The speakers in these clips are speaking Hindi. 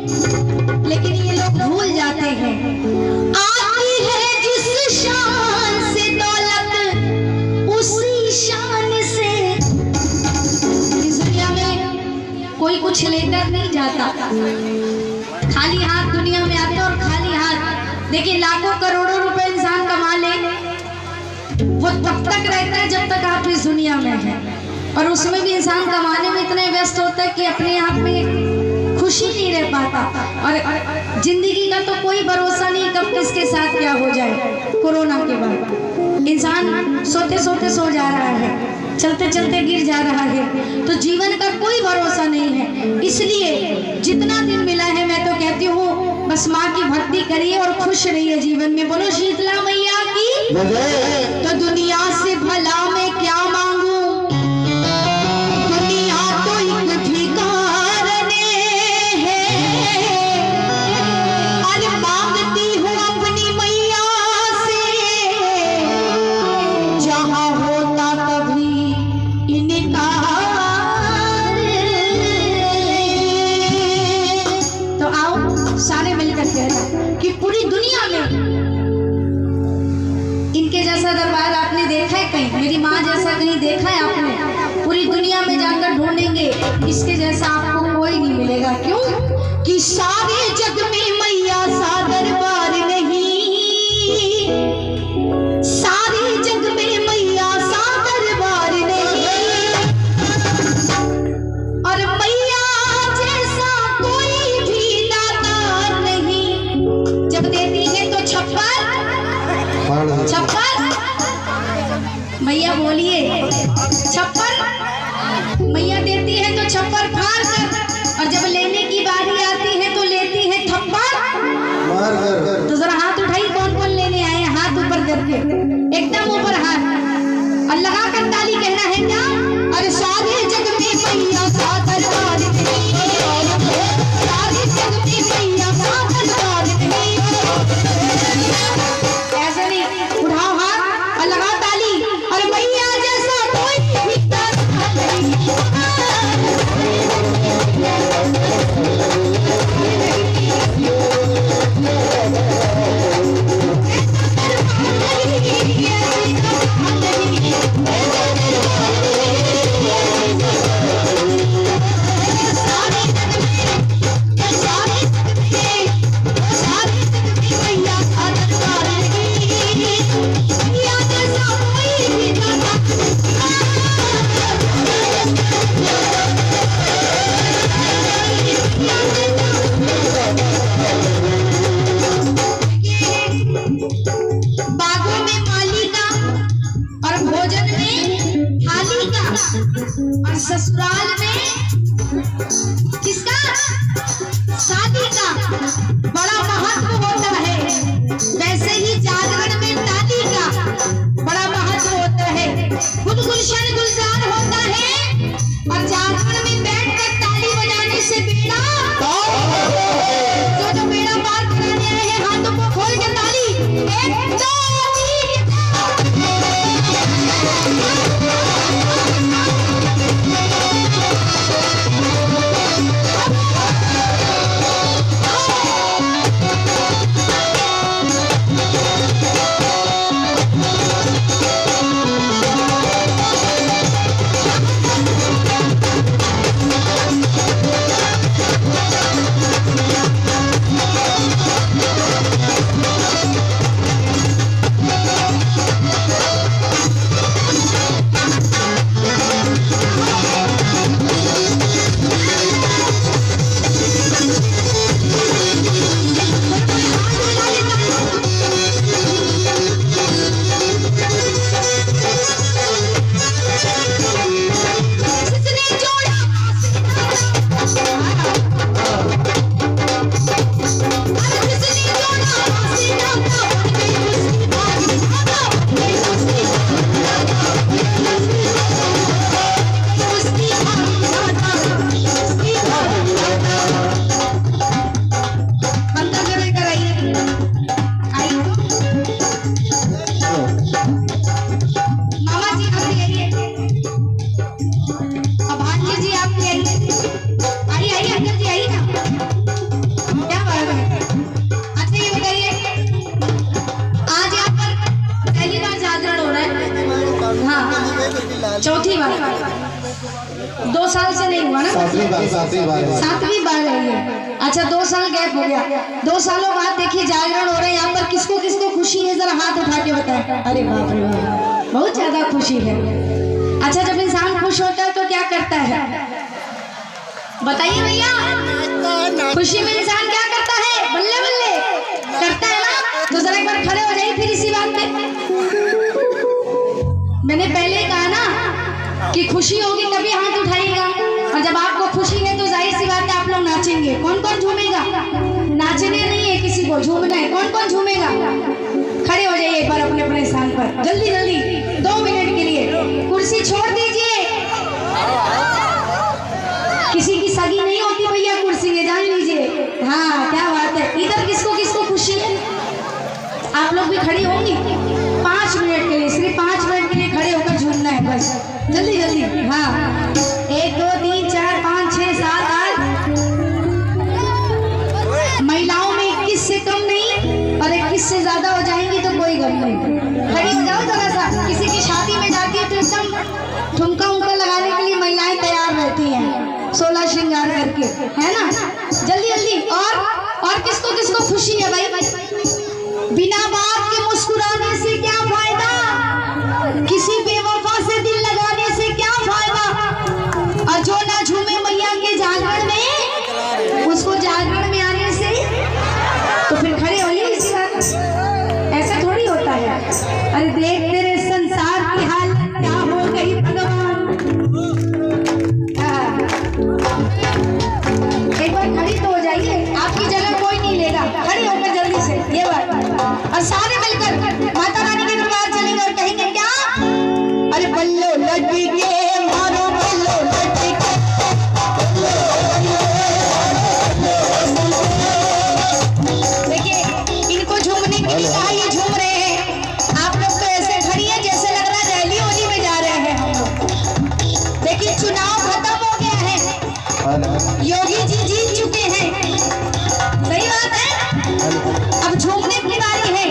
लेकिन ये लोग भूल जाते हैं आती है जिस शान से दौलत उसी शान से। इस दुनिया में कोई कुछ लेकर नहीं जाता, खाली हाथ दुनिया में आते और खाली हाथ। देखिए लाखों करोड़ों रुपए इंसान कमा ले, वो तब तक रहता है जब तक आप इस दुनिया में हैं, और उसमें भी इंसान कमाने में इतना व्यस्त होता है कि अपने आप में खुशी नहीं रह पाता। और जिंदगी का तो कोई भरोसा नहीं कब किसके साथ क्या हो जाए। कोरोना के बाद इंसान सोते सोते सो जा रहा है, चलते चलते गिर जा रहा है, तो जीवन का कोई भरोसा नहीं है। इसलिए जितना दिन मिला है मैं तो कहती हूँ बस माँ की भक्ति करिए और खुश रहिए जीवन में। बोलो शीतला मैया की। तो दुनिया से भला मैं क्या मांगू, दुनिया तो एक ठिकाने है। आज मांगती हूँ अपनी मैया से, जहाँ होता कभी इनकार। तो आओ सारे मिलकर कहना कि पूरी दुनिया में इनके जैसा दरबार आपने देखा है कहीं? मेरी माँ जैसा कहीं देखा है आपने? पूरी दुनिया में जाकर ढूंढेंगे, इसके जैसा आपको कोई नहीं मिलेगा। क्यों? कि सारे जग में मैया सा दरबार नहीं, सारे जग में मैया सा दरबार नहीं, और मैया जैसा कोई भी दातार नहीं। जब देती है तो छप्पर मैया बोलिए, छप्पर मैया देती है तो छप्पर फाड़ कर, और जब लेने की बारी आती है तो लेती है थप्पड़। तो जरा हाथ उठाइए, कौन कौन लेने आए? हाथ ऊपर करके, एकदम ऊपर हाथ, और लगा कर ताली कहना है क्या? अरे सारे जग में मैया सा दरबार नहीं, सारे जग में मैया सा दरबार नहीं। ऐसे नहीं, उठाओ हाथ और लगाओ ताली, और मैया जैसा कोई भी दरबार नहीं। बागों में माली का, और भोजन में थाली का, और ससुराल में किसका? शादी का बड़ा महत्व होता है। वैसे ही जागरण में ताली का बड़ा महत्व होता है। खुद गुलशन गुलजार होता है, और जागरण में बैठकर ताली बजाने से बेड़ा जो बेड़ा पार कराने आए हैं, हाथों को खोल के ताली, एक दो 7वीं बार है ये। अच्छा 2 साल गैप हो गया, 2 सालों बाद देखिए जागरण हो रहे हैं यहाँ पर। किसको किसको खुशी है जरा हाथ उठा के बताएं। अरे बाप रे बाप, बहुत ज्यादा खुशी है। अच्छा जब इंसान खुश होता है तो क्या करता है बताइए भैया? खुशी में इंसान क्या करता है? बल्ले बल्ले करता है ना। तो जरा एक बार खड़े हो जाइए फिर इसी बात पे। मैंने पहले कहा ना कि खुशी होगी तभी हाथ उठाइएगा, और जब आपको खुशी है तो जाहिर सी बात है आप लोग नाचेंगे। कौन कौन झूमेगा? नाचने नहीं है किसी को, झूमना है। कौन कौन झूमेगा? खड़े हो जाइए एक बार अपने अपने स्थान पर, जल्दी जल्दी 2 मिनट के लिए। कुर्सी छोड़ दीजिए, किसी की सगी नहीं होती भैया कुर्सी में, जान लीजिए। हाँ क्या बात है। इधर किसको किसको खुशी है? आप लोग भी खड़ी होंगी 5 मिनट के लिए, सिर्फ 5 मिनट के लिए खड़े होकर झूमना है बस, जल्दी जल्दी। हाँ 1 2 3 4 5 6 7 8। महिलाओं में 21 से कम नहीं और 21 से ज्यादा हो जाएंगी तो कोई गम नहीं। खड़ी हो जाओ जरा सा। किसी की शादी में जाती है तो एकदम ठुमका उमका लगाने के लिए महिलाएं तैयार रहती हैं 16 श्रृंगार करके, है ना। जल्दी जल्दी। और किसको किसको खुशी है भाई? बिना बात के मुस्कुराने से क्या फायदा, किसी बेवफा से दिल लगाने से क्या फायदा। और जो ना झूमे मैया के जागरण में, उसको जागरण में आने से तो फिर खड़े होइए इसी बात। ऐसा थोड़ी होता है। अरे देख तेरे संसार की हाल क्या हो गई भगवान। एक बार खड़ी तो हो जाइए, आपकी जगह कोई नहीं लेगा। खड़ी होकर जल्दी से ये बात, और सारे मिलकर माता रानी के दरबार चलेंगे और कहेंगे क्या? अरे बल्लो लड़की के मारो, बल्लो लड़की के। देखिए इनको झूमने के लिए कहा, ये झूम रहे हैं। आप लोग तो ऐसे खड़ी है जैसे लग रहा है रैली होली में जा रहे हैं हम लोग। देखिए चुनाव खत्म हो गया है, योगी जी जीत चुके हैं, सही बात है। अब झूमने की बारी है।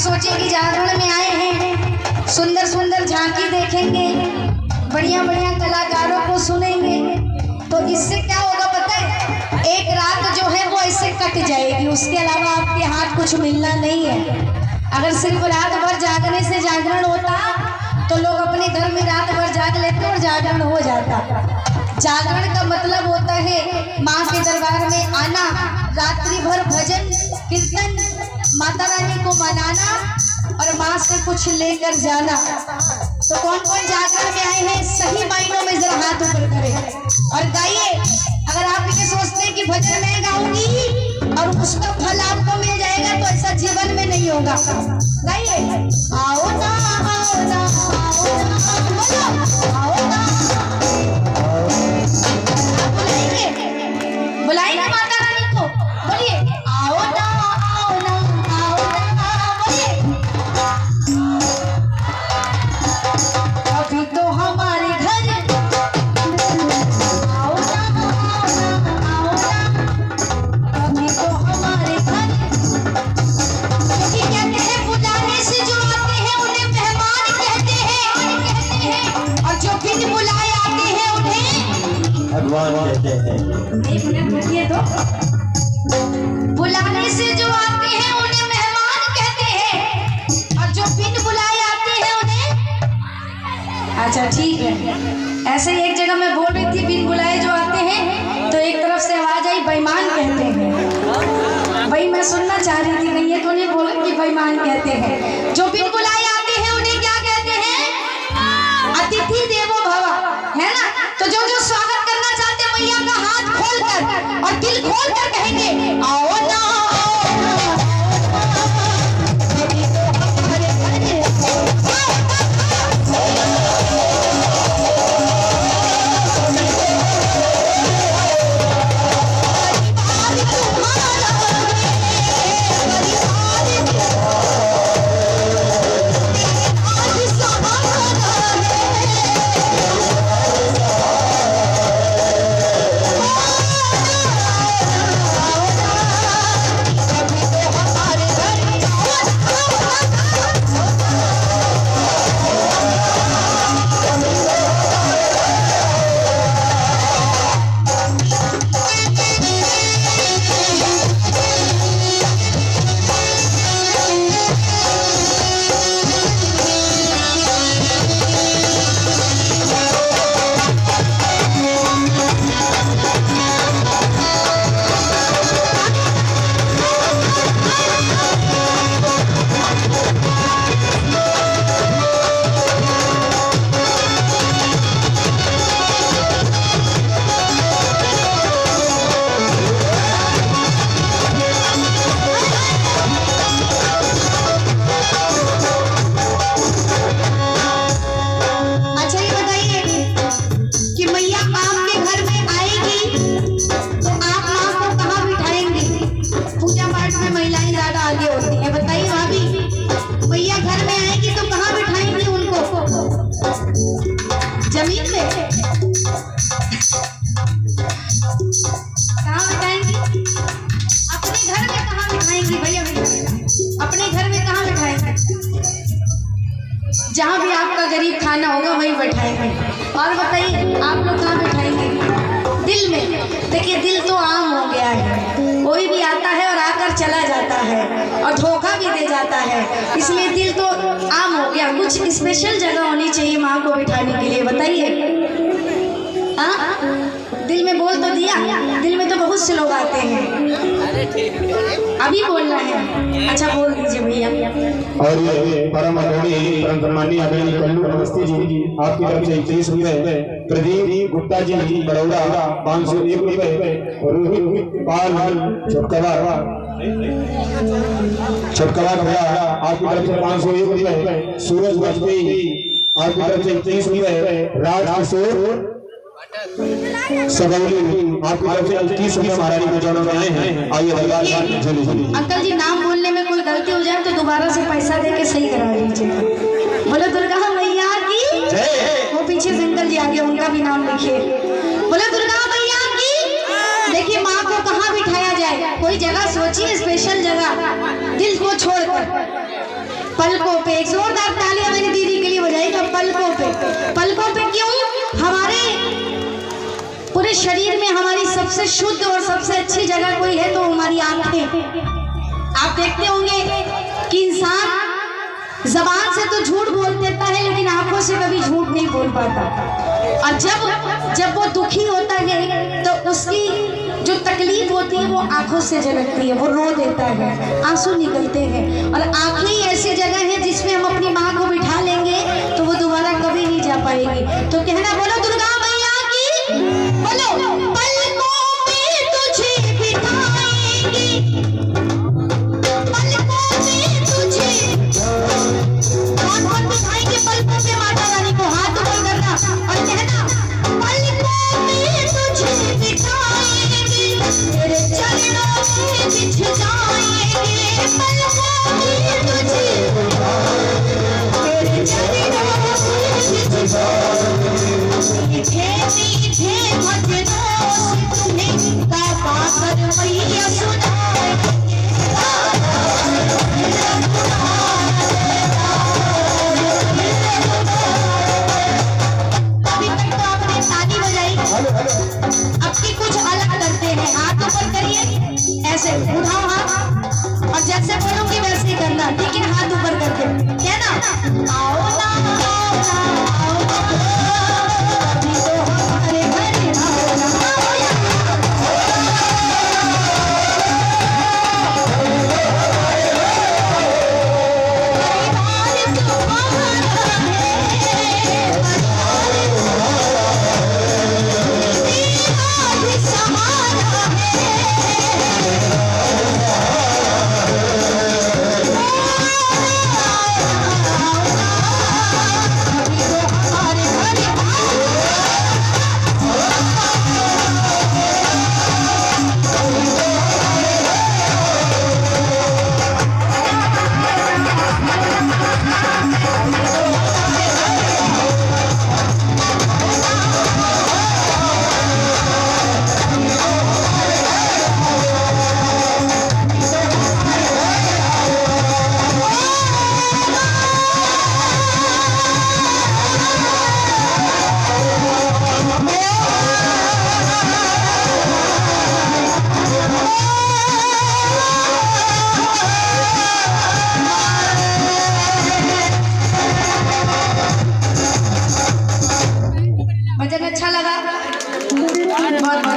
सोचे कि जागरण में आए हैं, सुंदर सुंदर झांकी देखेंगे, बढ़िया बढ़िया कलाकारों को सुनेंगे, तो इससे क्या होगा पता है, एक रात जो है वो ऐसे कट जाएगी, उसके अलावा आपके हाथ कुछ मिलना नहीं है। अगर सिर्फ रात भर जागने से जागरण होता तो लोग अपने घर में रात भर जाग लेते और जागरण हो जाता। जागरण का मतलब होता है माँ के दरबार में आना, रात्रि भर भजन कीर्तन, माता रानी को मनाना और माँ से कुछ लेकर जाना। तो कौन कौन जागरण में आए हैं, सही मायनों में जरा हाथ ऊपर करें और गाइए। अगर आप ये सोचते हैं कि भजन मैं गाऊंगी और उसका फल आपको मिल जाएगा, तो ऐसा जीवन में नहीं होगा। गाइए, आओ ना आओ ना आओ ना, बोलो आओ ना, बुलाइए बुलाइए माता रानी को, बोलिए आओ ना आओ ना आओ ना, बोलिए अभी तो हमारे घर आओ ना आओ ना, अभी तो हमारे घर, क्योंकि कहते हैं बुलाने से जो आते हैं उन्हें मेहमान कहते हैं, और जो बिन बुलाए आते हैं उन्हें भगवान कहते हैं। एक मिनट रुकिए, तो बुलाने से जो आते हैं उन्हें मेहमान कहते हैं, और जो बिन बुलाए आते हैं उन्हें, अच्छा ठीक है। ऐसे ही एक जगह मैं बोल रही थी बिन बुलाए जो आते हैं, तो एक तरफ से आवाज आई बेईमान कहते हैं। भाई मैं सुनना चाह रही थी, नहीं ये तो नहीं बोला कि बेईमान कहते हैं। जो बिन बुलाए आते हैं उन्हें क्या कहते हैं, अतिथि देवो भव, है ना। तो जो जो स्वागत करना चाहते हैं मैया का हाथ खोलकर और दिल खोलकर कहेंगे आओ ना आओ ना, अभी तो हमारे जमीन पे कहाँ बिठाएंगी, अपने घर में कहाँ बिठाएंगी भैया, अपने घर में कहाँ बिठाएंगे, जहाँ भी आपका गरीब खाना होगा वहीं बैठाएंगे। और बताइए आप लोग कहाँ बैठाएंगे, दिल में। देखिए दिल तो आम हो गया है, कोई भी आता है और आकर चला जाता है और धोखा भी दे जाता है, इसलिए दिल तो आम हो गया। कुछ स्पेशल जगह होनी चाहिए माँ को बिठाने के लिए, बताइए। दिल में बोल तो दिया, दिल में तो बहुत से लोग आते हैं, अभी बोलना है, अच्छा बोल दीजिए भैया। और ये परम आदरणीय परम सम्माननीय आदरणीय कल्लू नमस्ते जी, आपकी तरफ से 21 रुपए, प्रदीप गुप्ता जी बड़ौदा 501 रुपए, रोहित पाल छटकवा भैया आपकी तरफ से 501 रुपए, सूरज वाजपेयी आपकी तरफ से 21 रुपए, राज किशोर सगौली आपकी तरफ से 21 रुपए महारानी को जौनों में आए हैं। आइए अंकल जी नाम बोलने में कोई गलती हो जाए तो दोबारा से पैसा दे के सही करा लीजिए। बोलो दुर्गा मैया की जय। वो पीछे से अंकल जी आगे, उनका भी नाम लिखिए। बोलो दुर्गा मैया की। देखिए माँ को कहाँ बिठाया जाए, कोई जगह सोचिए, स्पेशल जगह दिल को छोड़कर। पलकों पे। एक जोरदार तालियां मेरी दीदी के लिए बजाइएगा। पलकों पे, पलकों पे क्यों? हमारे पूरे शरीर में हमारी सबसे शुद्ध और सबसे अच्छी जगह कोई है तो हमारी आंखें। आप देखते होंगे कि इंसान जबान से तो झूठ बोल देता है लेकिन आंखों से कभी झूठ नहीं बोल पाता। और जब वो दुखी होता है तो उसकी जो तकलीफ होती है वो आंखों से झलकती है, वो रो देता है, आंसू निकलते हैं। और आंखें ही ऐसी जगह है जिसमें हम अपनी माँ को बिठा लेंगे तो वो दोबारा कभी नहीं जा पाएगी। तो कहना बोलो दुर्गा मैया की, बोलो पलकों में तुझे बिठाएंगे, पलकों में तुझे। कौन बिठाएंगे पलकों पे माता रानी को? हाथ ऊपर करना और कहना पलकों में तुझे बिठाएंगे, तेरे चरणों में बिछ जाएंगे, पलकों में तुझे, तेरे चरणों में बिछ जाएंगे। मीठे मीठे भजनों से तुम्हें गा कर मैया सुनाएंगे। अभी तक तो आपने ताली बजाई, अब की कुछ अलग करते हैं। हाथ ऊपर करिए, ऐसे उठाओ हाथ और जैसे बोलूंगी वैसे ही करना, ठीक है? हाथ ऊपर करके क्या ना, आओ ना आओ ना आओ ना, अभी तो हमारे घर आओ ना, आओ या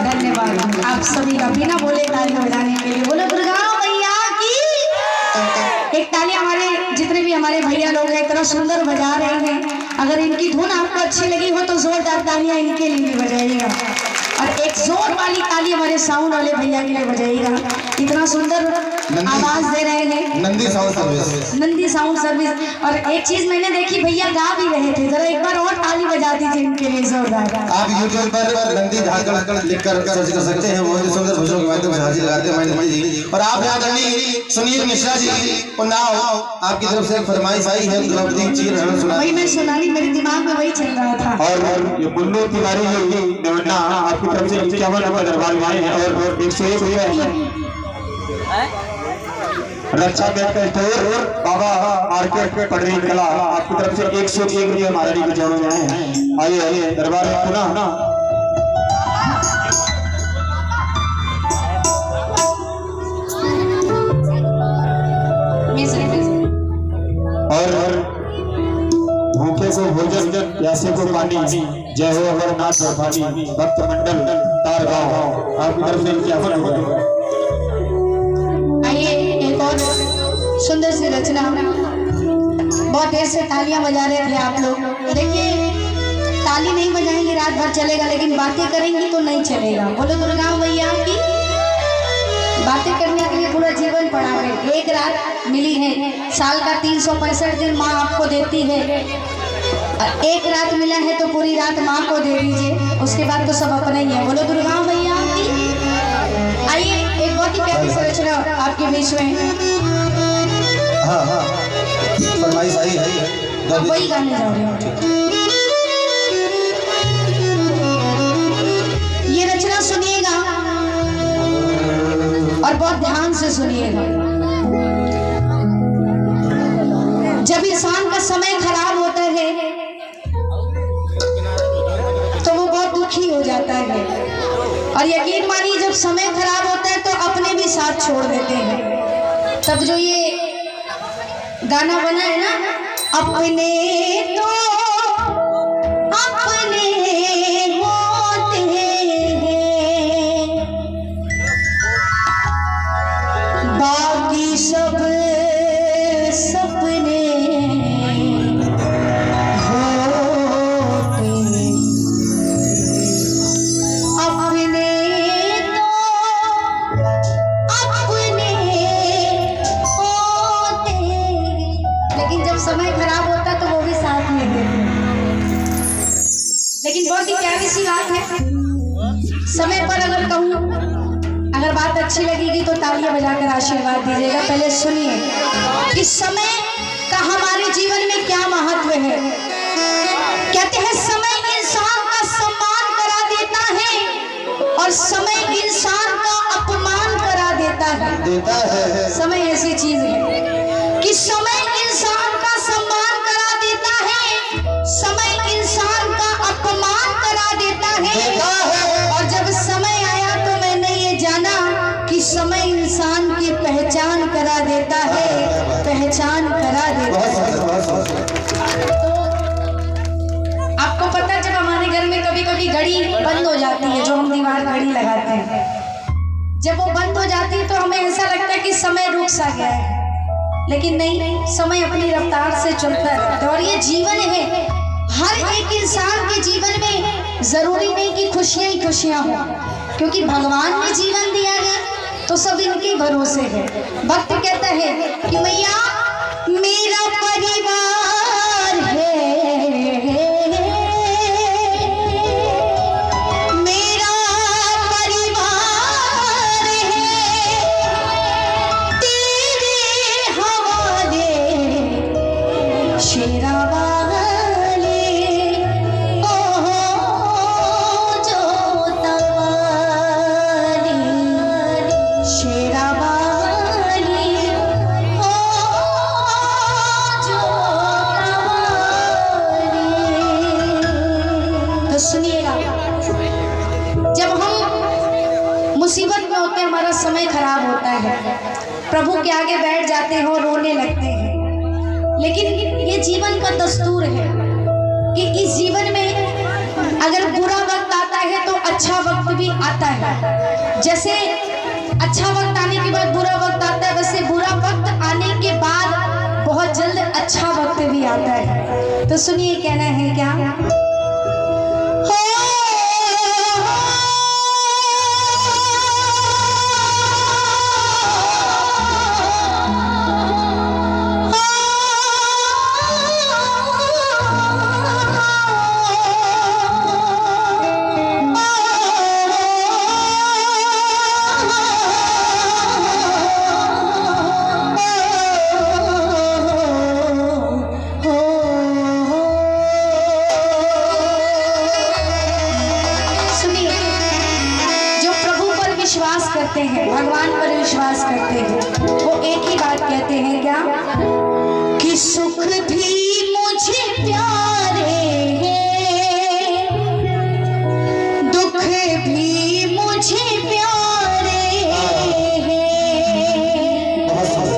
धन्यवाद आप सभी का बिना बोले तालियां बजाने के लिए। बोलो दुर्गा मैया की। एक ताली हमारे जितने भी हमारे भैया लोग हैं इतना सुंदर बजा रहे हैं। अगर इनकी धुन आपको अच्छी लगी हो तो जोरदार तालियां इनके लिए भी बजाइएगा और एक जोर वाली ताली हमारे साउंड वाले भैया के लिए बजाइएगा। इतना सुंदर आवाज दे रहे हैं Nandi sound service, Nandi sound service. और एक चीज मैंने देखी, भैया गा भी रहे थे, जरा एक बार और ताली बजा दीजिए इनके लिए जोरदार। आप YouTube पर नंदी झारखंड लिखकर सर्च कर सकते हैं। बहुत ही सुंदर भजनों के माध्यम से हाजिर लगाते हैं हमारे जी। और आप यहाँ धनी सुनील मिश्रा जी और नाव आपकी तरफ से एक फरमाइश आई है, द्रौपदी चीर हरण सुना। वही मैं सुनानी, मेरे दिमाग में वही चल रहा था। और ये बुल्लू तिवारी जी देवन्ना आपकी तरफ से 51 नंबर दरबार में आए हैं और 101 रुपए रक्षा बैंक का स्टोर बाबा मार्केट पटरी कला आपकी तरफ से 101 रुपये महारानी के चरणों में आए हैं। आइए आइए दरबार में पुनः और भूखे को भोजन प्यासे को पानी, जय हो अमरनाथ भवानी भक्त मंडल तारगांव आपकी तरफ से 51 रुपये। आइए एक और सुंदर सी रचना। बहुत देर से तालियां बजा रहे थे आप लोग। देखिए ताली नहीं बजाएंगे रात भर चलेगा, लेकिन बातें करेंगी तो नहीं चलेगा। बोलो दुर्गा मैया की। बातें करने के लिए पूरा जीवन पड़ा है। एक रात मिली है, साल का 365 दिन माँ आपको देती है। एक रात मिला है तो पूरी रात माँ को दे दीजिए, उसके बाद तो सब अपना ही है। बोलो दुर्गा मैया की। आइए एक बहुत ही प्यारी सी रचना आपके बीच में। हाँ हाँ फरमाइश आई है, अब वही गाने जा रहे हो। ये रचना सुनिएगा और बहुत ध्यान से सुनिएगा। और यकीन मानिए जब समय खराब होता है तो अपने भी साथ छोड़ देते हैं। तब जो ये गाना बना है ना, अपने तो अपने होते हैं, बाकी सब सपने होते हैं। अपने तो अपने होते हैं, लेकिन जब समय खराब होता तो वो भी साथ में देते हैं। लेकिन बहुत ही प्यारी सी बात है, समय पर अगर कहूँ, अगर बात अच्छी लगेगी तो तालियां बजाकर आशीर्वाद दीजिएगा। पहले सुनिए कि समय का हमारे जीवन में क्या महत्व है। कहते हैं समय इंसान का सम्मान करा देता है और समय इंसान का अपमान करा देता है। समय ऐसी चीज है कि समय इंसान का सम्मान करा देता है, समय इंसान का अपमान करा देता है। और जब समय आया तो मैंने ये जाना कि समय इंसान की पहचान करा देता है, पहचान करा देता है। तो आपको पता है जब हमारे घर में कभी कभी घड़ी बंद हो जाती है, जो हम दीवार घड़ी लगाते हैं, जब वो बंद हो जाती है तो हमें ऐसा लगता है कि समय रुक सा गया है, लेकिन नहीं, समय अपनी रफ्तार से चलता रहता है। और ये जीवन है, हर एक इंसान के जीवन में जरूरी नहीं कि खुशियां ही खुशियां हो, क्योंकि भगवान ने जीवन दिया है तो सब इनके भरोसे है। भक्त कहता है कि मैया मेरा परिवार है, मेरा परिवार है, तेरे हवाले शेरा वाले, ओ जोता वाले, शेरा वाले, ओ जोता वाले। तो सुनिएगा, जब हम मुसीबत में होते हैं, हमारा समय खराब होता है, प्रभु के आगे बैठ जाते हैं और रोने लगते हैं। लेकिन ये जीवन का दस्तूर है कि इस जीवन में अगर बुरा वक्त आता है तो अच्छा वक्त भी आता है। जैसे अच्छा वक्त आने के बाद बुरा वक्त आता है, वैसे बुरा वक्त आने के बाद बहुत जल्द अच्छा वक्त भी आता है। तो सुनिए कहना है क्या, विश्वास करते हैं, भगवान पर विश्वास करते हैं, वो एक ही बात कहते हैं क्या, कि सुख भी मुझे प्यारे हैं, दुख भी मुझे प्यारे हैं।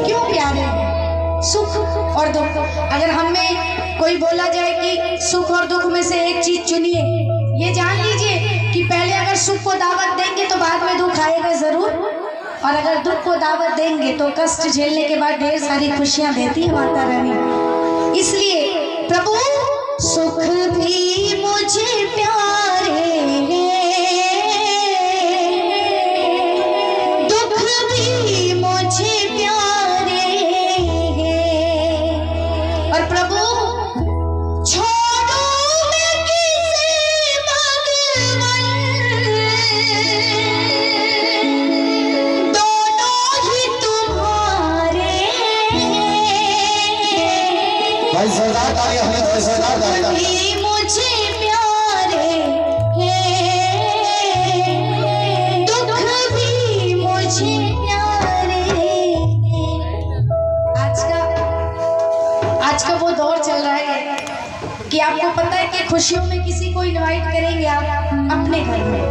क्यों प्यारे हैं? सुख और दुख। अगर हमें कोई बोला जाए कि सुख और दुख में से एक चीज चुनिए, ये जान लीजिए कि पहले अगर सुख को दावत देंगे तो बाद में दुख आएगा जरूर, और अगर दुख को दावत देंगे तो कष्ट झेलने के बाद ढेर सारी खुशियां देती है माता रानी। इसलिए प्रभु सुख भी मुझे प्यारे हैं, दुख भी मुझे प्यारे हैं, और प्रभु मुझे प्यारे हैं, दुख भी मुझे प्यारे हैं। आज का वो दौर चल रहा है कि आपको पता है कि खुशियों में किसी को इनवाइट करेंगे आप अपने घर में,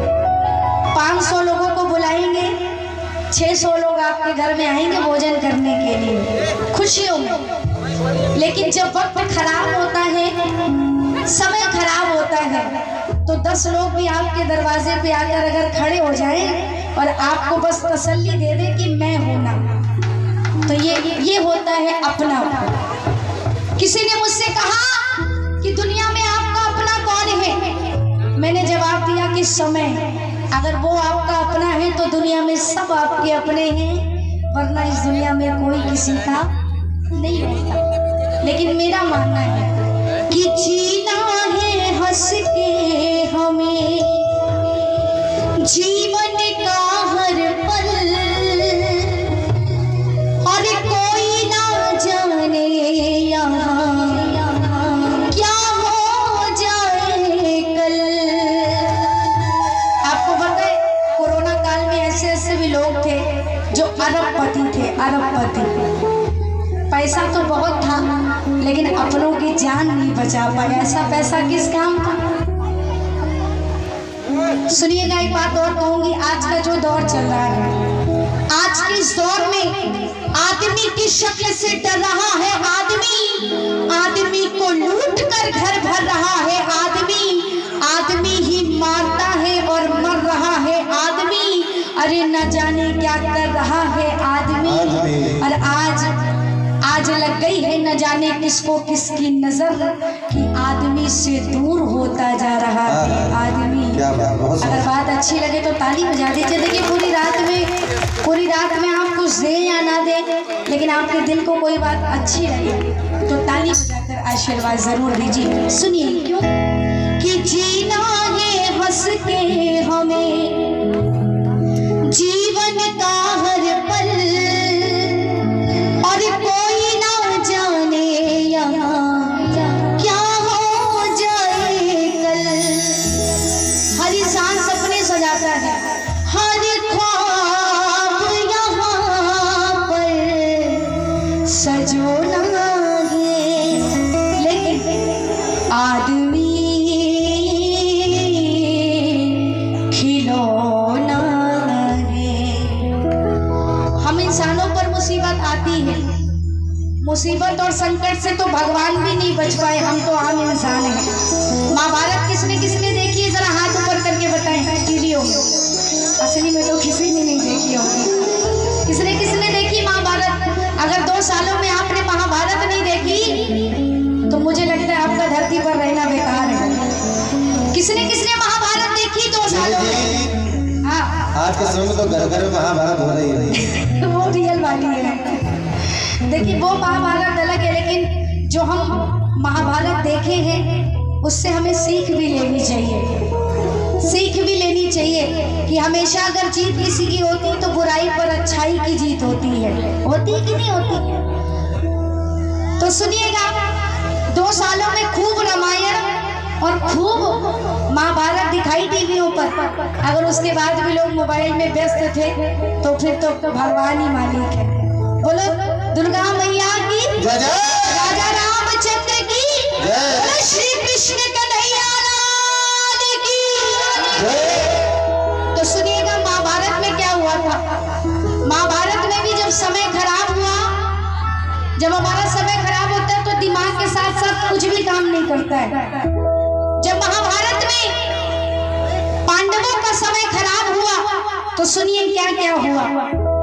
500 लोगों को बुलाएंगे, 600 लोग आपके घर में आएंगे भोजन करने के लिए खुशियों में। लेकिन जब वक्त खराब होता है, समय खराब होता है, तो 10 लोग भी आपके दरवाजे पे आकर अगर खड़े हो जाएं और आपको बस तसल्ली दे दे कि मैं हूं ना, तो ये होता है अपना। किसी ने मुझसे कहा कि दुनिया में आपका अपना कौन है? मैंने जवाब दिया कि समय। अगर वो आपका अपना है तो दुनिया में सब आपके अपने हैं, वरना इस दुनिया में कोई किसी का नहीं होता। लेकिन मेरा मानना है कि जीना है हंस के हमें, जीवन का हर पल, और कोई ना जाने यहाँ क्या हो जाए कल। आपको पता है कोरोना काल में ऐसे भी लोग थे जो अरबपति थे, अरबपति। पैसा तो बहुत था लेकिन अपनों की जान नहीं बचा पाया। ऐसा पैसा किस काम का? सुनिएगा एक बात और कहूंगी, आज का जो दौर चल रहा है, आज के इस दौर में आदमी की शक्ल से डर रहा है आदमी को लूट कर घर भर रहा है आदमी ही मारता है और मर रहा है आदमी। अरे न जाने क्या कर रहा है आदमी। और आज लग गई है न जाने किसको किसकी नजर कि आदमी से दूर होता जा रहा है आदमी। अगर बात अच्छी लगे तो ताली बजा दीजिए। देखिए पूरी रात में आप कुछ दे या ना दे, लेकिन आपके दिल को कोई बात अच्छी लगे तो ताली बजाकर आशीर्वाद जरूर दीजिए। सुनिए क्यों कि जीना है हंस के हमें, जीवन का हर पल, और कोई ना जाने यहाँ क्या हो जाए कल। हर इंसान सपने सजाता है, हर ख्वाब यहाँ पर सजोना है, लेकिन आदमी खिलौना है। हम इंसानों पर मुसीबत आती है, मुसीबत और संकट से तो भगवान भी नहीं बच पाए, हम तो आम इंसान हैं। महाभारत किसने देखी है? जरा हाथ ऊपर करके बताएं टीवियों में। असली में तो किसी ने नहीं देखी होगी। किसने देखी महाभारत? अगर 2 सालों में आपने महाभारत नहीं देखी तो मुझे लगता है आपका धरती पर रहना बेकार है। किसने महाभारत देखी 2 सालों में? हाँ, आज के समय में तो घर में महाभारत हो रही है। वो रियल वाली है। देखिए वो महाभारत अलग है, लेकिन जो हम महाभारत देखे हैं उससे हमें सीख भी लेनी चाहिए कि हमेशा अगर जीत किसी की होती तो बुराई पर अच्छाई की जीत होती है कि नहीं होती? तो सुनिएगा, 2 सालों में खूब रामायण और खूब महाभारत दिखाई टीवियों पर। अगर उसके बाद भी लोग मोबाइल में व्यस्त थे तो फिर तो भगवान ही मालिक है। बोलो दुर्गा मैया की जय, राजा रामचंद्र की जय, श्री कृष्ण कन्हैया लाल की जय। तो सुनिएगा महाभारत में क्या हुआ था। महाभारत में भी जब समय खराब हुआ, जब हमारा समय खराब होता है तो दिमाग के साथ साथ कुछ भी काम नहीं करता है। जब महाभारत में पांडवों का समय खराब हुआ तो सुनिए क्या क्या हुआ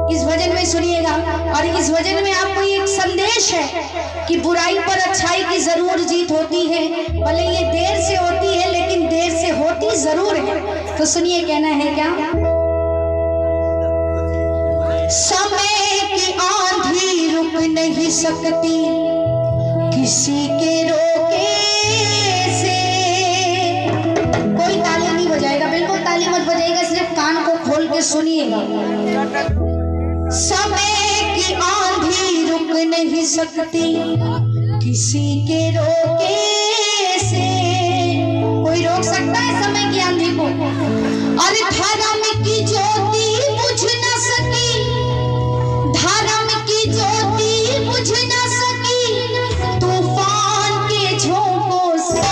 इस भजन में, सुनिएगा। और इस भजन में आपको एक संदेश है कि बुराई पर अच्छाई की जरूर जीत होती है, भले ये देर से होती है लेकिन देर से होती जरूर है। तो सुनिए कहना है क्या, समय की आंधी रुक नहीं सकती किसी के रोके से। कोई ताली नहीं बजाएगा, बिल्कुल ताली मत बजाएगा, सिर्फ कान को खोल के सुनिएगा। समय की आंधी रुक नहीं सकती किसी के रोके से। कोई रोक सकता है समय की आंधी को? अरे धर्म की ज्योति बुझ न सकी, धर्म की ज्योति बुझ न सकी तूफान के झोंकों से,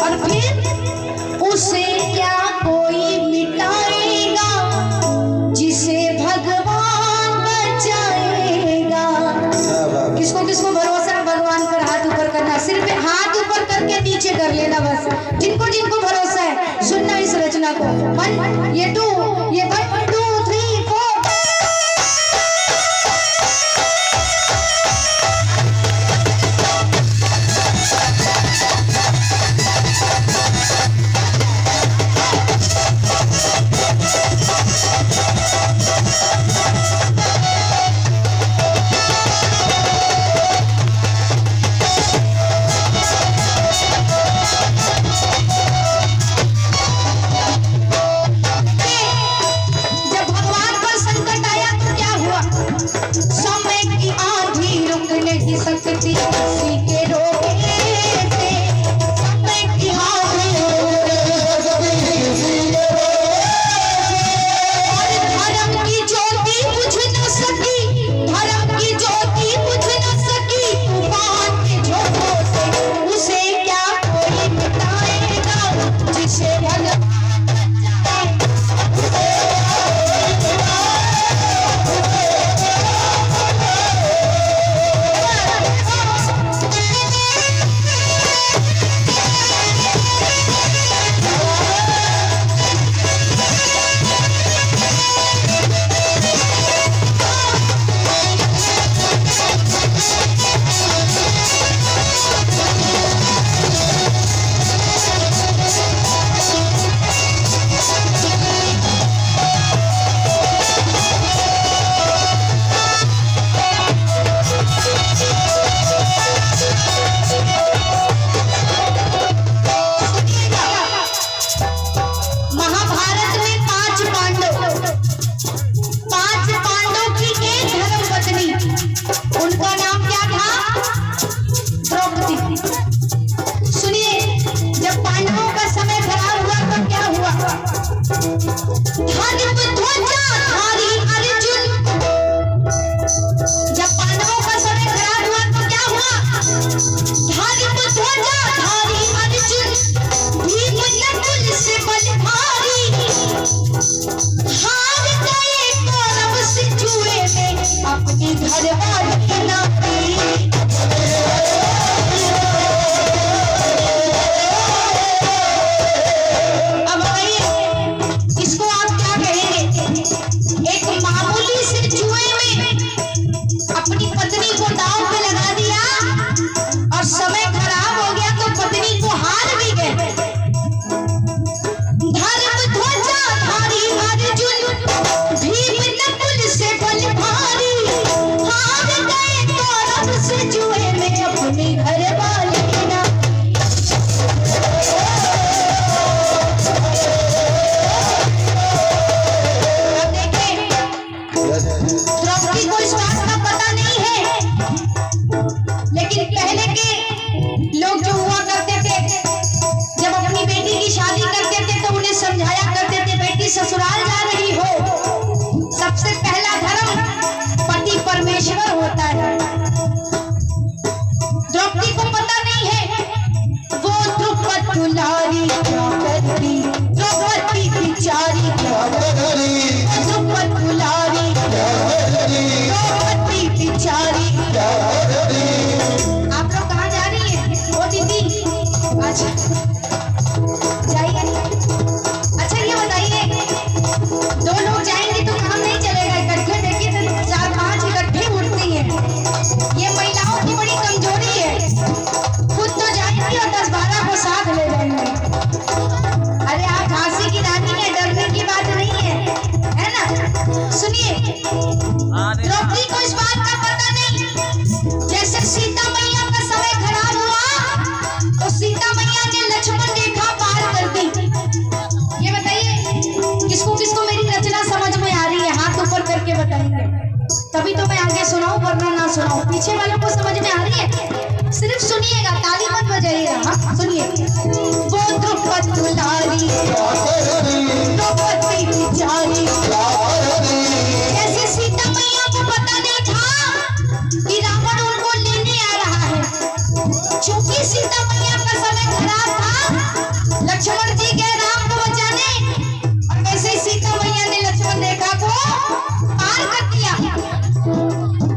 और फिर उसे क्या कोई मिटाए जिनको जिनको भरोसा है सुनना इस रचना को। वन ये 2 ये 1 2 3 4। ससुराल जा रही हो, सबसे पहला धर्म पति परमेश्वर होता है। द्रौपदी को पता नहीं है वो द्रुपद दुलारी क्या करती, द्रौपदी बिचारी क्या करती, द्रुपद दुलारी क्या करती, द्रौपदी बिचारी क्या करती। आप लोग कहाँ जा रही है? वो दीदी अच्छा जाइए। अच्छा ये बताइए, दो लोग जाएंगे तो काम नहीं चलेगा, इकट्ठे देखिए तो 4-5 इकट्ठे उठती हैं। ये महिलाओं की बड़ी कमजोरी है, खुद तो जाएंगी और 10-12 को साथ ले जाएंगे। अरे आप झांसी की रानी है, डरने की बात नहीं है ना। सुनिए, द्रौपदी को इस बात का पता नहीं। जैसे सीता मैया का समय खराब हुआ तो सीता मैया ने लक्ष्मण रेखा पार कर दी। ये बताइए किसको किसको मेरी रचना समझ में आ रही है? हाथ ऊपर करके बताएंगे, तभी तो मैं आगे सुनाऊं, वरना ना सुनाऊं। पीछे वालों को समझ में आ रही है? सिर्फ सुनिएगा, ताली मत बजाइएगा। हाँ सुनिए। वो द्रुपद दुलारी द्रौपदी बिचारी, जैसे सीता मैया को पता नहीं था कि रावण उनको लेने आ रहा है। चूंकि सीता मैया का समय खराब था, लक्ष्मण जी गए राम को बचाने, और वैसे ही सीता मैया ने लक्ष्मण रेखा को पार कर दिया।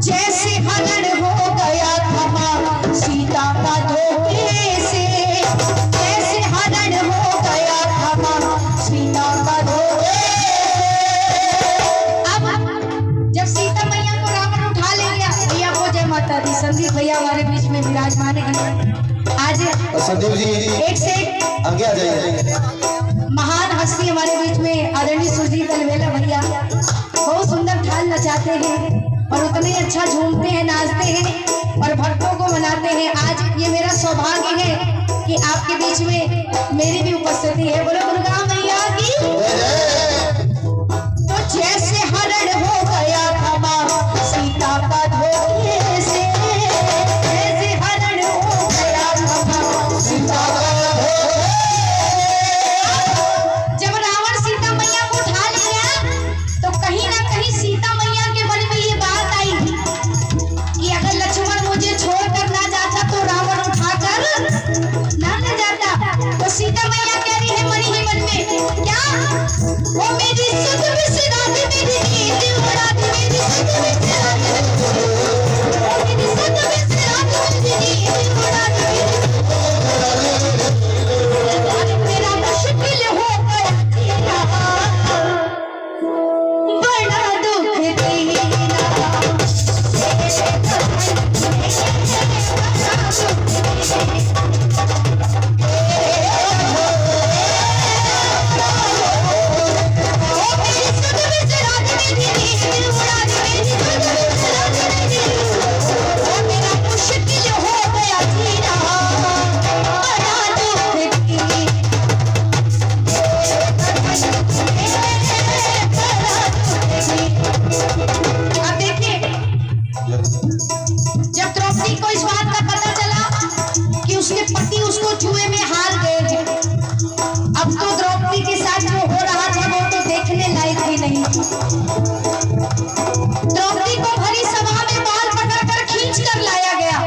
जैसे हरण हो गया था सीता का धोखे से, जैसे हरण संदीप जी एक से एक आगे आ जाइए। महान हस्ती हमारे बीच में आदरणीय सुरजीत अलवेला भैया बहुत सुंदर ढाल नचाते हैं और उतने अच्छा झूमते हैं, नाचते हैं और भक्तों को मनाते हैं। आज ये मेरा सौभाग्य है कि आपके बीच में मेरी भी उपस्थिति है। बोलो दुर्गा मैया की। तो जैसे हरण हो गया था माँ सीता का धोखे से, जैसे हरण हो गया था माँ सीता का धोखे। जब रावण सीता मैया को उठा ले गया तो कहीं ना कहीं सीता मैया के मन में ये बात आई कि अगर लक्ष्मण मुझे छोड़कर ना जाता तो रावण उठाकर ना जाता। तो सीता मैया कह रही है मन ही मन में, क्या वो मेरी सुध बिसरा दी, मेरी नींद उड़ा दी, मेरी सुध बिसरा दी, वो मेरी सुध बिसरा दी, मेरी नींद उड़ा दी। मेरा मुश्किल हो गया जीना, बड़ा दुख देना, जब द्रौपदी को इस बात का पता चला कि उसके पति उसको जुए में हार गए थे, अब तो द्रौपदी के साथ जो हो रहा था वो तो देखने लायक ही नहीं। द्रौपदी को भरी सभा में बाल पकड़कर खींच कर लाया गया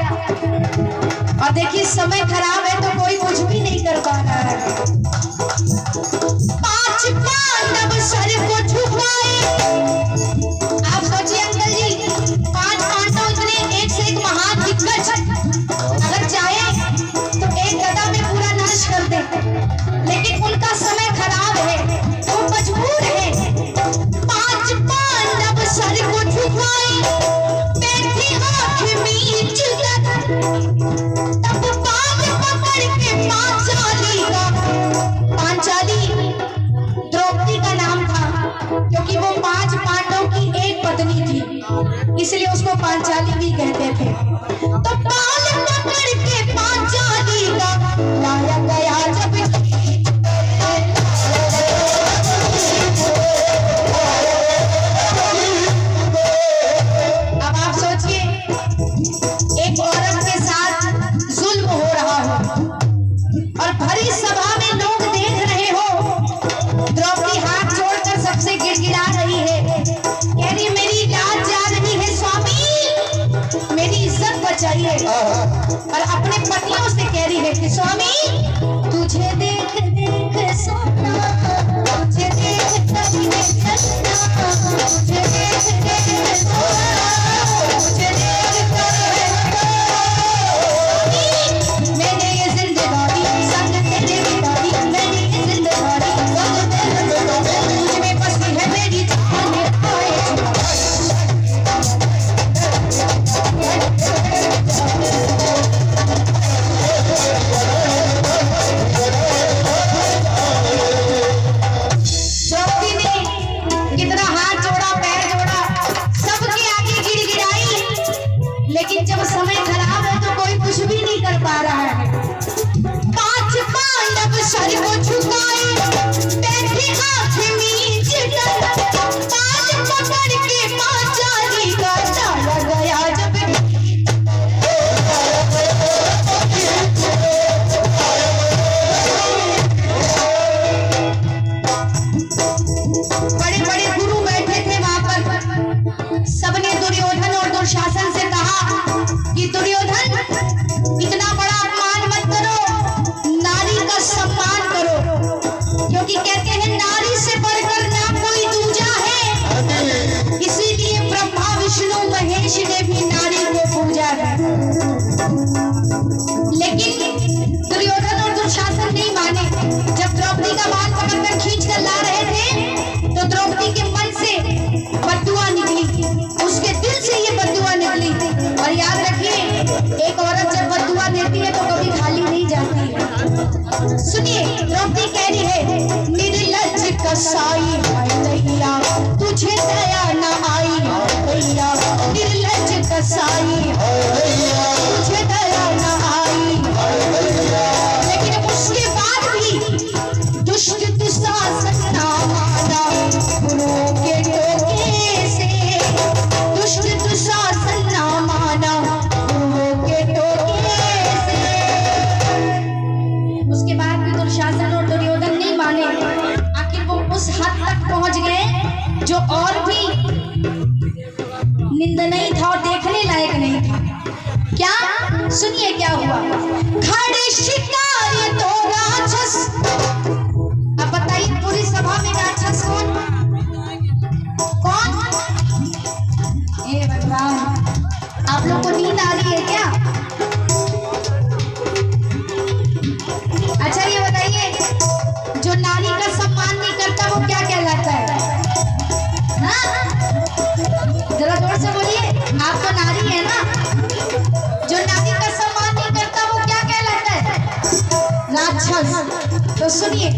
और देखिए समय खराब है तो कोई कुछ भी नहीं कर पा रहा है। 5 पांडव सर को झुकाए। आप सोचिए अंकल जी, 5 पांडव इतने एक से एक महान दिग्गज अगर चाहे तो एक गदा में पूरा नाश कर दे, लेकिन उनका समय खराब है, वो मजबूर है। 5 पांडव सर को झुकाए, बैठे आंख मीच कर, तब बाल पकड़ के पांचाली द्रौपदी का नाम था क्योंकि वो 5 पांडव की एक पत्नी थी, इसलिए उसको पांचाली भी कहते थे। तो बाल पकड़ के पांचाली का लाया गया जब, अब आप सोचिए एक औरत के साथ जुल्म हो रहा हो और भरी सभा में लोग देख रहे हो, द्रौपदी हाथ जोड़कर सबसे गिड़गिड़ा रही है, कह रही मेरी जान जा रही है स्वामी, मेरी इज्जत बचाइए। और अपने पतियों से कह रही है कि स्वामी तुझे देख देख सोना, तुझे देख देख चलना, तुझे देख देख सोना, तुझे देख मैंने ये जिंदगानी संग तेरे बिताई, मैंने ये जिंदगानी संग तेरे बिताई, तुझ में बसी है मेरी जान आए। द्रौपदी ने कितना हाथ जोड़ा, पैर जोड़ा, सबके आगे गिड़गिड़ाई, लेकिन जब समय खराब है तो कोई कुछ भी नहीं कर पा रहा है। 5 पांडव सर को झुकाए, बैठे आंख मीच कर, बाल पकड़ के पांचाली का डाला गया जब। बड़े बड़े गुरु बैठे थे वहां पर, सबने दुर्योधन और दुशासन से कहा कि दुर्योधन इतना बड़ा अपमान मत करो, नारी का सम्मान करो, क्योंकि कहते हैं नारी से बढ़कर ना कोई दूजा है, इसीलिए ब्रह्मा विष्णु महेश ने भी नारी को पूजा है। लेकिन दुर्योधन और दुशासन नहीं माने। जब द्रौपदी का बाल पकड़कर खींच कर ला रहे थे तो द्रौपदी के मन से बद्दुआ निकली, उसके दिल से ये बद्दुआ निकली। और याद रखिए एक औरत जब बद्दुआ देती है तो कभी खाली नहीं जाती है। मेरी है निर्लज कसाई भैया तुझे दया न आई भैया निर्लज कसाई तुझे दया न आई। लेकिन उसके बाद भी दुष्ट दुशासन ना माना गुरुओं के टोके से, दुष्ट दुशासन ना माना गुरुओं के टोके से। उसके बाद भी दुशासन और दुर्योधन नहीं माने, आखिर वो उस हद तक पहुंच गए जो और भी निंदनीय था और देखने लायक नहीं था। क्या सुनिए क्या हुआ। खड़े शिकारी तो राक्षस, अब बताइए पूरी सभा में राक्षस कौन कौन? ए भगवान, आप लोग को नींद आ रही है क्या? अच्छा ये बताइए, जो नारी का सम्मान नहीं करता वो क्या कहलाता है? हाँ? जरा जोर से बोलिए, आप तो नारी है ना। जो नारी का सम्मान नहीं करता वो क्या कहलाता है? राक्षस। तो सुनिए,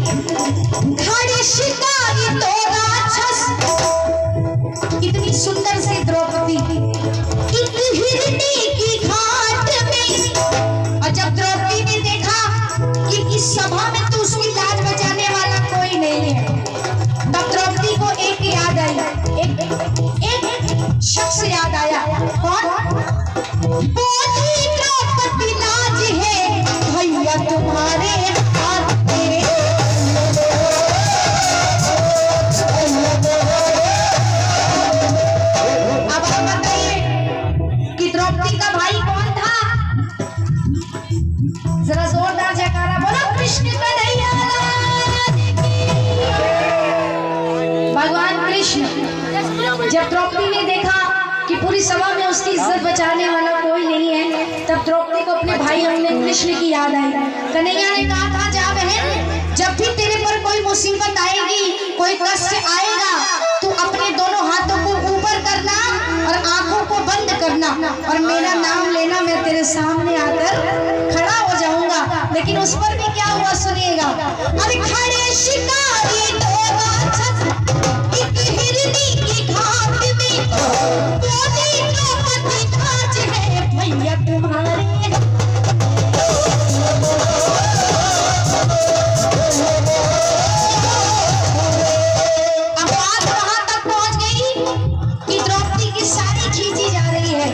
खड़े शिकारी तो राक्षस, इतनी सुंदर सी द्रौपदी एक हिरनी की घाट में। और जब द्रौपदी ने देखा कि इस सभा में तो उसकी लाज बचाने वाला कोई नहीं है, तब द्रौपदी को एक याद आई, एक शख्स याद आया। कौन? बोली द्रौपदी लाज है भैया तुम्हारे हाथ में। अब आप बताइए कि द्रौपदी का भाई कौन था? जरा जोरदार जयकारा बोलो, कृष्ण कन्हैया लाल की। भगवान कृष्ण। जब द्रौपदी ने देखा कि पूरी सभा में उसकी इज्जत बचाने वाला कोई नहीं है, तब द्रौपदी को अपने भाई हमने कृष्ण की याद आई। कन्हैया ने कहा था, जा बहन, जब भी तेरे पर कोई मुसीबत आएगी, कोई कष्ट आएगा, तू अपने दोनों हाथों को ऊपर करना और आंखों को बंद करना और मेरा नाम लेना, मैं तेरे सामने आकर खड़ा हो जाऊंगा। लेकिन उस पर भी क्या हुआ सुनिएगा। अरे खड़े शिकारी तो राक्षस एक हिरनी की घाट में, बोली द्रौपदी लाज है भैया तुम्हारे। अब बात वहां तक पहुंच गई कि द्रौपदी की साड़ी खींची जा रही है,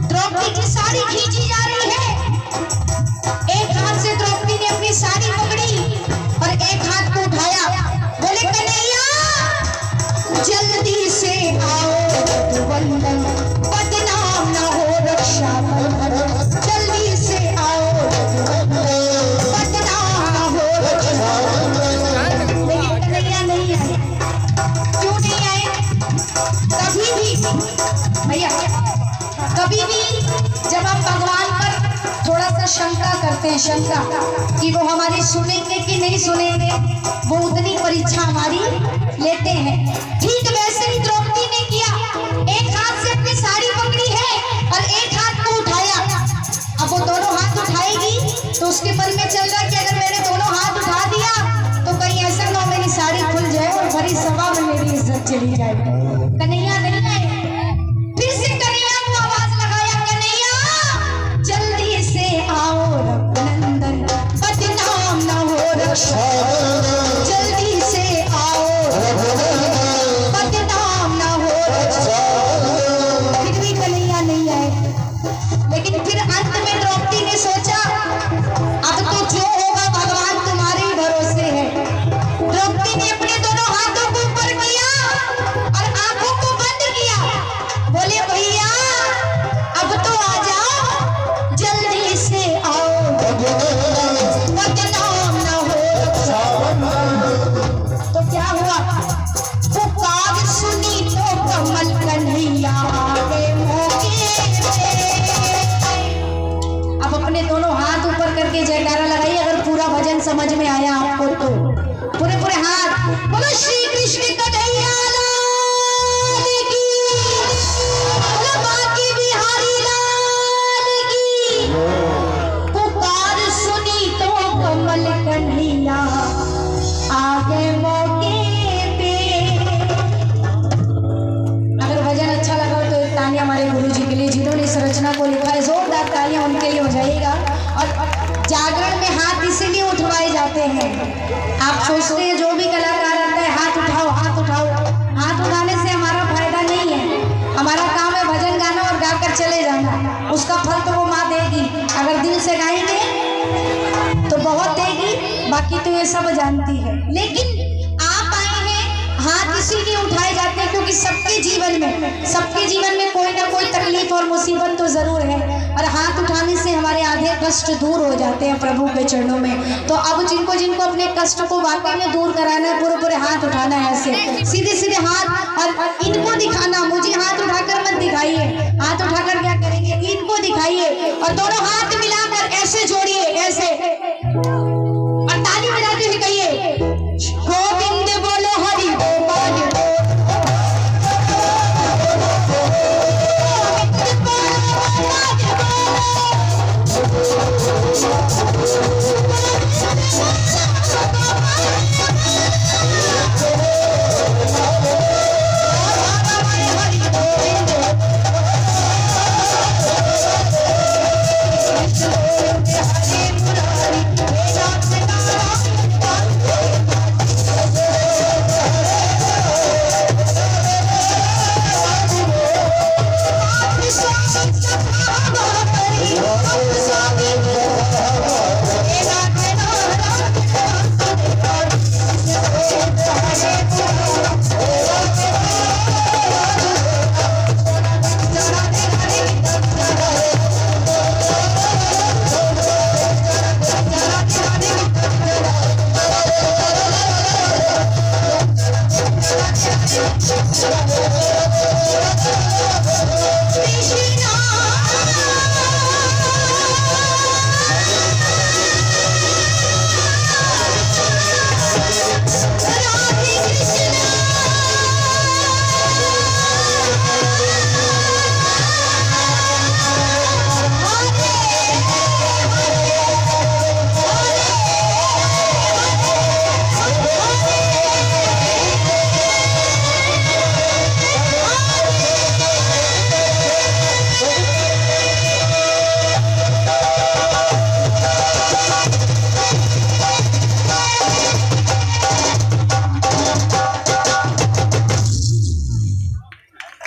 द्रौपदी की साड़ी खींची जा रही है। एक हाथ से द्रौपदी ने अपनी साड़ी पकड़ी और एक हाथ को उठाया, बोले कन्हैया जल्दी से आओ रघुवंदन, बदनाम न हो रक्षा बंधन। जल्दी से आओ रघुवंदन, बदनाम न हो रक्षा बंधन। लेकिन कन्हैया नहीं आए। क्यों नहीं आए? कभी भी भैया, कभी भी जब हम भगवान पर थोड़ा सा शंका करते हैं, शंका कि वो हमारी सुनेंगे कि नहीं सुनेंगे, वो उतनी परीक्षा हमारी लेते हैं। ठीक वैसे ही द्रौपदी ने किया, एक हाथ से अपनी साड़ी पकड़ी है और एक हाथ को उठाया। अब वो दोनों हाथ उठाएगी तो उसके मन में चल रहा है कि अगर मैंने दोनों हाथ उठा दिया तो कहीं ऐसा ना हो मेरी साड़ी खुल जाए और भरी सभा में मेरी इज्जत चली जाए। कन्हैया नहीं आए। फिर से कन्हैया को आवाज लगाया, कन्हैया जल्दी से आओ रघुनंदन, बदनाम न हो रक्षा, जल्दी से आओ बदनाम न हो रक्षा। फिर भी कन्हैया नहीं आए। लेकिन फिर अंत में द्रौपदी ने सोचा, अब तो जो होगा भगवान तुम्हारे ही भरोसे है। द्रौपदी ने अपने दोनों हाथों को ऊपर किया और आंखों को बंद किया, बोले भैया अब तो आ जाओ, जल्दी से आओ, बदनाम न हो रक्षा। सोचते हैं जो भी कलाकार आता है हाथ उठाओ हाथ उठाओ, हाथ उठाने से हमारा फायदा नहीं है। हमारा काम है भजन गाना और गाकर चले जाना, उसका फल तो वो माँ देगी। अगर दिल से गाएंगे तो बहुत देगी, बाकी तो ये सब जानती है। लेकिन आप आए हैं, हाथ इसीलिए उठाए जाते हैं क्योंकि सबके जीवन में कोई ना कोई तकलीफ और मुसीबत तो जरूर है, और हाथ उठाने से हमारे आधे कष्ट दूर हो जाते हैं प्रभु के चरणों में। तो अब जिनको अपने कष्ट को वाकई में दूर कराना है, पूरे हाथ उठाना है, ऐसे सीधे सीधे हाथ, और इनको दिखाना। मुझे हाथ उठाकर मत दिखाइए, हाथ उठाकर क्या करेंगे, इनको दिखाइए और दोनों हाथ मिलाकर ऐसे जोड़िए, ऐसे, और ताली बजाते हुए कहिए गोविंद बोलो हरि गोपाल।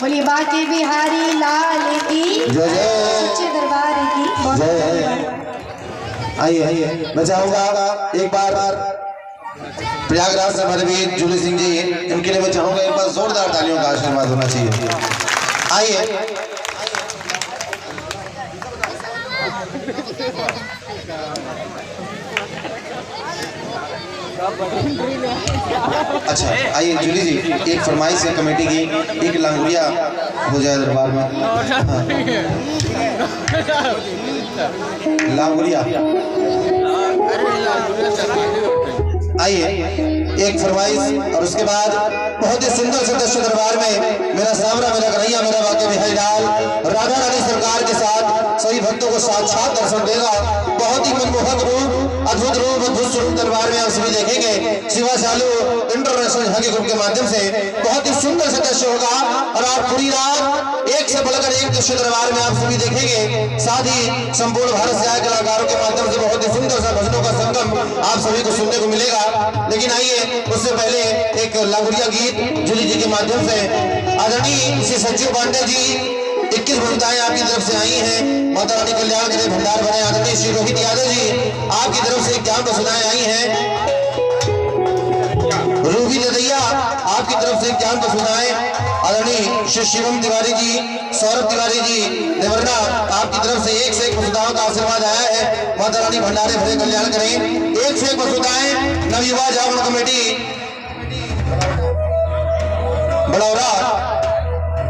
बोलिए बाके बिहारी लाल की जय जय, सच्चे दरबार की बहुत बहुत। आइए मैं चाहूंगा एक बार प्रयागराज से हमारे वीर जूली सिंह जी, इनके लिए मैं चाहूंगा एक बार जोरदार तालियों का आशीर्वाद होना चाहिए। आइए अच्छा, आइए जूली जी, एक फरमाइश है कमेटी की, एक लांगुरिया हो जाए दरबार में। हाँ। लांगुरिया आइए एक फरमाइश, और उसके बाद बहुत ही सुंदर से दृश्य दरबार में मेरा सामरा, मेरा कन्हैया, मेरा वाके बिहारी लाल राधा रानी सरकार के साथ सभी भक्तों को साक्षात दर्शन देगा। बहुत ही मनमोहक रूप, अद्भुत रूप, अद्भुत स्वरूप दरबार में आप सभी देखेंगे। शिवा चालू इंटरनेशनल झांकी ग्रुप के माध्यम से बहुत ही सुंदर से दृश्य होगा, और आप पूरी रात एक से बढ़कर एक दृश्य दरबार में आप सभी देखेंगे। साथ ही संपूर्ण भारत से आए कलाकारों के माध्यम से बहुत ही सुंदर सा भजनों का संगम आप सभी को सुनने को मिलेगा। लेकिन आइए उससे पहले एक लांगुरिया गीत जूली जी के माध्यम से आदरणीय श्री संजीव पांडे जी 21 भक्ताएं आपकी तरफ से आई हैं। माता रानी कल्याण के लिए भंडार बने आदरणीय श्री रोहित यादव जी आपकी तरफ से ज्ञान प्रसुदाएं आई हैं। रूबी ददैया आपकी तरफ से ज्ञान प्रसुदाएं, आदरणीय श्री शिवम तिवारी जी, सौरभ तिवारी जी देवरना आपकी तरफ से एक प्रसुदाओं का आशीर्वाद आया है। माता रानी भंडारे भरे कल्याण करें। एक से एक प्रसुदाएं नवयुवा जागरण कमेटी बड़ौरा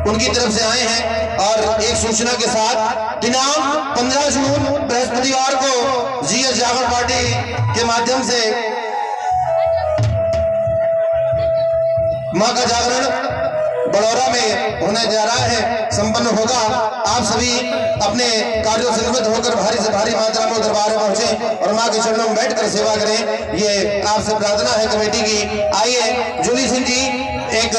उनकी तरफ से आए हैं। और एक सूचना के साथ दिनांक 15 जून बृहस्पतिवार को जीएस जागरण पार्टी के माध्यम से मां का जागरण बड़ौरा में होने जा रहा है, संपन्न होगा। आप सभी अपने कार्यों से निवृत्त होकर भारी से भारी मात्रा में दरबार में पहुंचे और मां के चरणों में बैठकर सेवा करें, ये आपसे प्रार्थना है कमेटी की। आइए जूली सिंह जी एक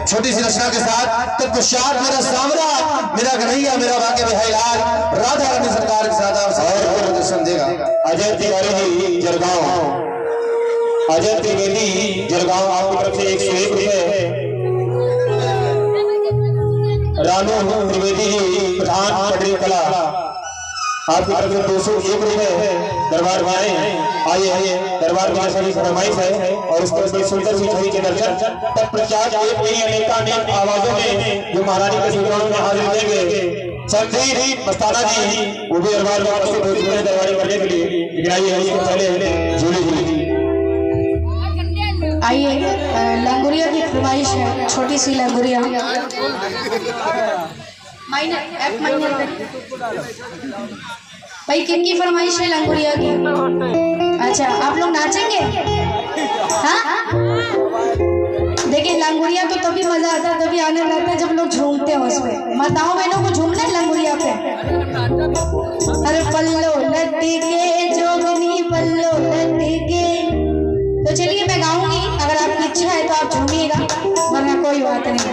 छोटी सी रचना के साथ तत्पश्चात मेरा सामरा, मेरा कन्हैया, मेरा वाके बिहारी लाल राधा रानी सरकार के साथ आप दर्शन देगा। अजय तिवारी जी जलगांव अजय त्रिवेदी जलगांव आपकी तरफ से 101 रुपए। रानू त्रिवेदी जी प्रधान पटरी कला आपकी तरफ से 201 रुपए। दरबार में आइए दरबार में सभी फरमाइश है और उस पर सुंदर सी छवि के दर्शन तत्पश्चात एक नहीं अनेकानेक आवाजों में जो महारानी के सुरगांव में हाजिर देंगे संधि मस्ताना जी वो भी दरबार में उपस्थित हो चुके हैं दरबारी करने के लिए। लेकिन आइए उसके पहले झूली झूली आइए लंगुरिया की फरमाइश है, छोटी सी लंगुरिया माइनर एफ माइनर। भाई किनकी फरमाइश है लंगुरिया की? अच्छा आप लोग नाचेंगे? हाँ देखिए लंगुरिया तो तभी मजा आता है, तभी आने लगता है जब लोग झूमते हैं उस पे। माताओं बहनों को झूमना है लंगुरिया पे। अरे पल्लो लटके जोगनी पल्लो लटके। तो चलिए मैं गाऊंगी, अगर आपकी इच्छा है तो आप झूमिएगा वरना कोई बात नहीं।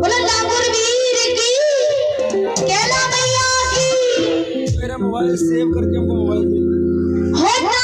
बोलो लांगुर वीर की, कैला मैया की। मेरा मोबाइल सेव करके हमको मोबाइल